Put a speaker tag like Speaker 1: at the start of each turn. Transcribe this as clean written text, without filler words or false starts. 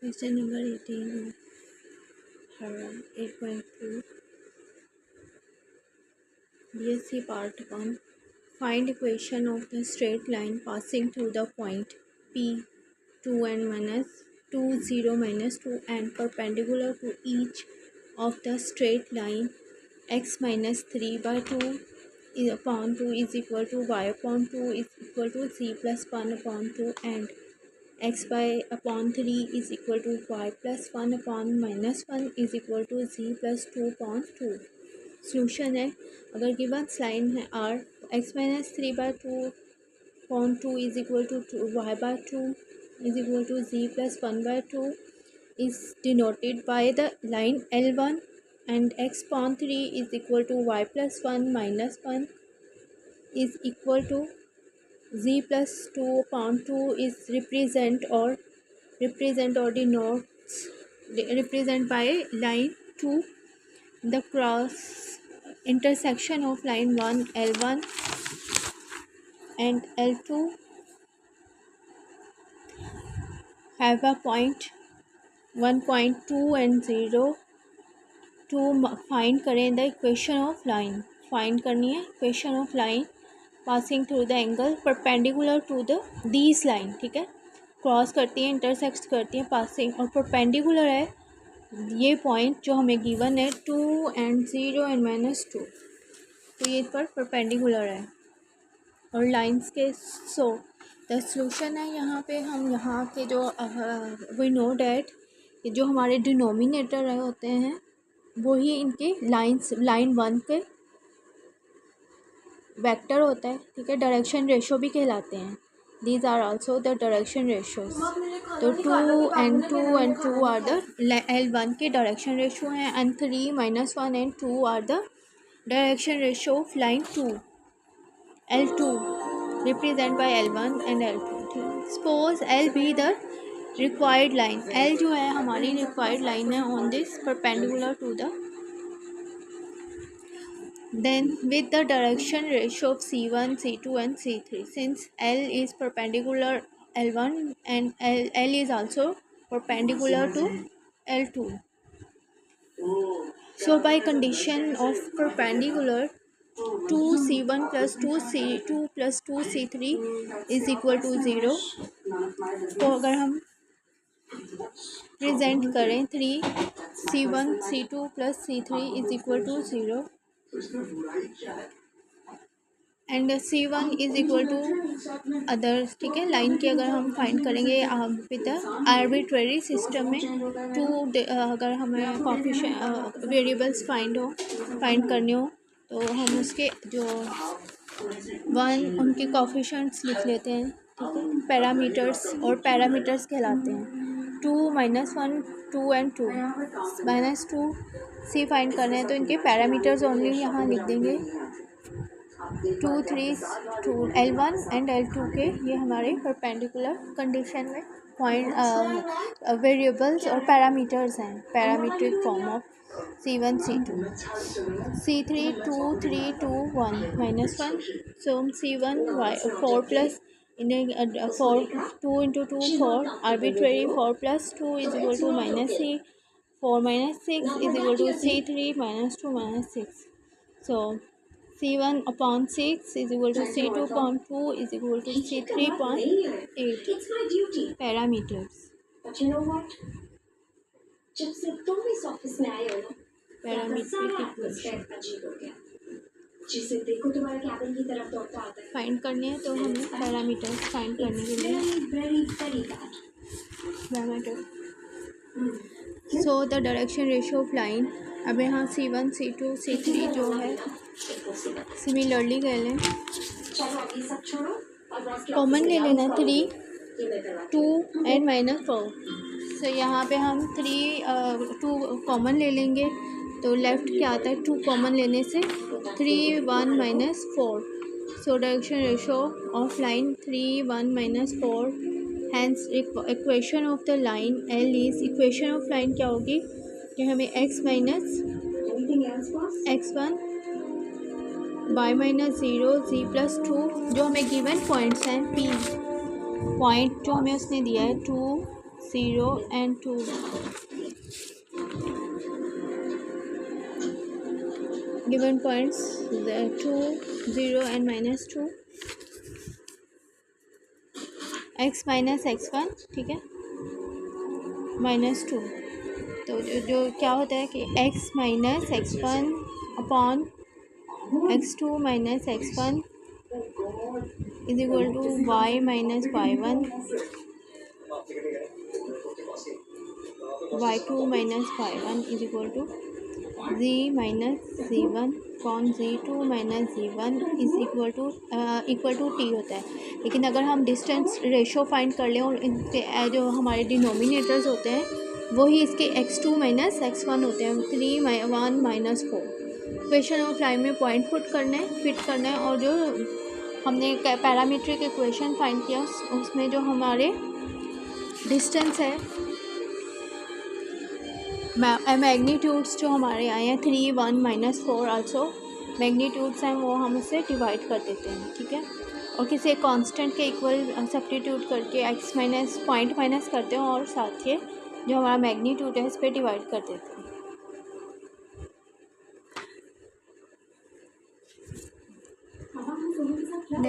Speaker 1: Question number 18, 8.2, BSc Part 1. Find equation of the straight line passing through the point P 2n minus 2 0 minus 2 and perpendicular to each of the straight line x minus 3 by 2 is upon 2 is equal to y upon 2 is equal to z plus 1 upon 2 and x by upon 3 is equal to y plus 1 upon minus 1 is equal to z plus 2 upon 2. Solution है, अगर given line है r x minus 3 by 2 upon 2 is equal to y by 2 is equal to z plus 1 by 2 is denoted by the line L1 and x upon 3 is equal to y plus 1 minus 1 is equal to z plus 2 upon 2 is represent or denotes represent by line 2 the cross intersection of line 1 L1 and L2 have a point 1.2 and 0 to find करें the equation of line find करनी है equation of line passing through the angle perpendicular to the these line. ठीक है, cross करती है, intersect करती है, passing और परपेंडिकुलर है ये पॉइंट जो हमें गिवन है 2 and 0 and -2, तो ये पर परपेंडिकुलर है और लाइंस के सो द सॉल्यूशन है यहाँ पे हम यहाँ के जो वी नो डैट जो हमारे डिनोमिनेटर होते हैं वही इनके लाइंस लाइन 1 के वेक्टर होता है. ठीक है, डायरेक्शन रेशो भी कहलाते हैं. These are also the direction ratios. तो 2 and 2 आर द L1 के डायरेक्शन रेशो हैं and 3 -1 and 2 are the direction ratio of line 2 L2 represent by L1 and L2. Suppose L be the required line. L जो है हमारी required line है on this perpendicular to the then with the direction ratio of C1, C2 and C3 since L is perpendicular L1 and L is also perpendicular to L2. So by condition of perpendicular 2C1 plus 2C2 plus 2C3 is equal to 0. तो अगर हम present करें 3C1 C2 plus C3 is equal to 0 and C1 is equal to other. ठीक है, line के अगर हम find करेंगे विद आर्बिट्रेरी सिस्टम में टू अगर हमें कॉफिशिएंट वेरिएबल्स फाइंड करने हो तो हम उसके जो उनके कॉफिशिएंट्स लिख लेते हैं. ठीक है, पैरामीटर्स और पैरामीटर्स कहलाते हैं. 2 -1 2 and 2 -2 C फाइंड करना है तो इनके पैरामीटर्स ओनली यहाँ लिख देंगे. 2 3 2 L1 एंड L2 के ये हमारे परपेंडिकुलर कंडीशन में पॉइंट वेरिएबल्स और पैरामीटर्स हैं. Parametric form of C1 C2 C3 2 3 2 1 -1. So C1 4 plus in 4 2 into 2 4 arbitrary 4 plus 2 is equal to -6. 4 minus 6 is equal to C3 -2 -6. So C1 upon 6 is equal to C2 upon 2 is equal to C3 upon 8. Parameters.
Speaker 2: But you know what? जब से तुम इस office में आए हो ना,
Speaker 1: parametric equation
Speaker 2: अजीब हो गया. जिसे देखो तुम्हारे कैबिन की तरफ दौड़ता आता है.
Speaker 1: फाइंड करने हैं तो हमें पैरामीटर्स फाइंड करने के लिए
Speaker 2: very bad.
Speaker 1: Parameter. So the direction ratio of line अब यहाँ C1 C2 C3 जो है सिमिलरली कह लें.
Speaker 2: चलो अभी सब छोड़ो और
Speaker 1: कॉमन ले लेना 3 2 and -4. सो यहाँ पे हम 2 कॉमन ले लेंगे तो लेफ़्ट क्या आता है 2 कॉमन लेने से 3 1 -4. So direction ratio of line 3 1 -4. Hence equation of the line L is equation of line क्या होगी कि हमें x minus x1 y -0 z plus 2 जो हमें गिवन पॉइंट्स हैं P पॉइंट जो हमें उसने दिया है 2 0 and 2. Given points the 2, 0 and -2, x minus x1, ठीक है, -2। तो जो क्या होता है कि x minus x1 upon x2 minus x1 is equal to y minus y1, y2 minus y1 is equal to z minus z1 upon z2 minus z1 is equal to t होता है। लेकिन अगर हम डिस्टेंस रेशो फाइंड कर लें और इनके जो हमारे डिनोमिनेटर्स होते हैं वही इसके x2 माइनस x1 होते हैं, 3 1 माइनस 4। इक्वेशन ऑफ लाइन में पॉइंट पुट करना है, फिट करना है, और जो हमने पैरामीट्रिक इक्वेशन फाइंड किया उसमें जो हमारे डिस्टेंस है, मैग्नीट्यूड्स जो हमारे आए हैं 3 1 माइनस 4 आल्सो मैग्नीट्यूड्स हैं, वो हम उससे डिवाइड कर देते हैं, ठीक है। और किसी एक कांस्टेंट के इक्वल सब्स्टिट्यूट करके x माइनस पॉइंट माइनस करते हैं और साथ ही जो हमारा मैग्नीट्यूड है इस पर डिवाइड कर देते हैं।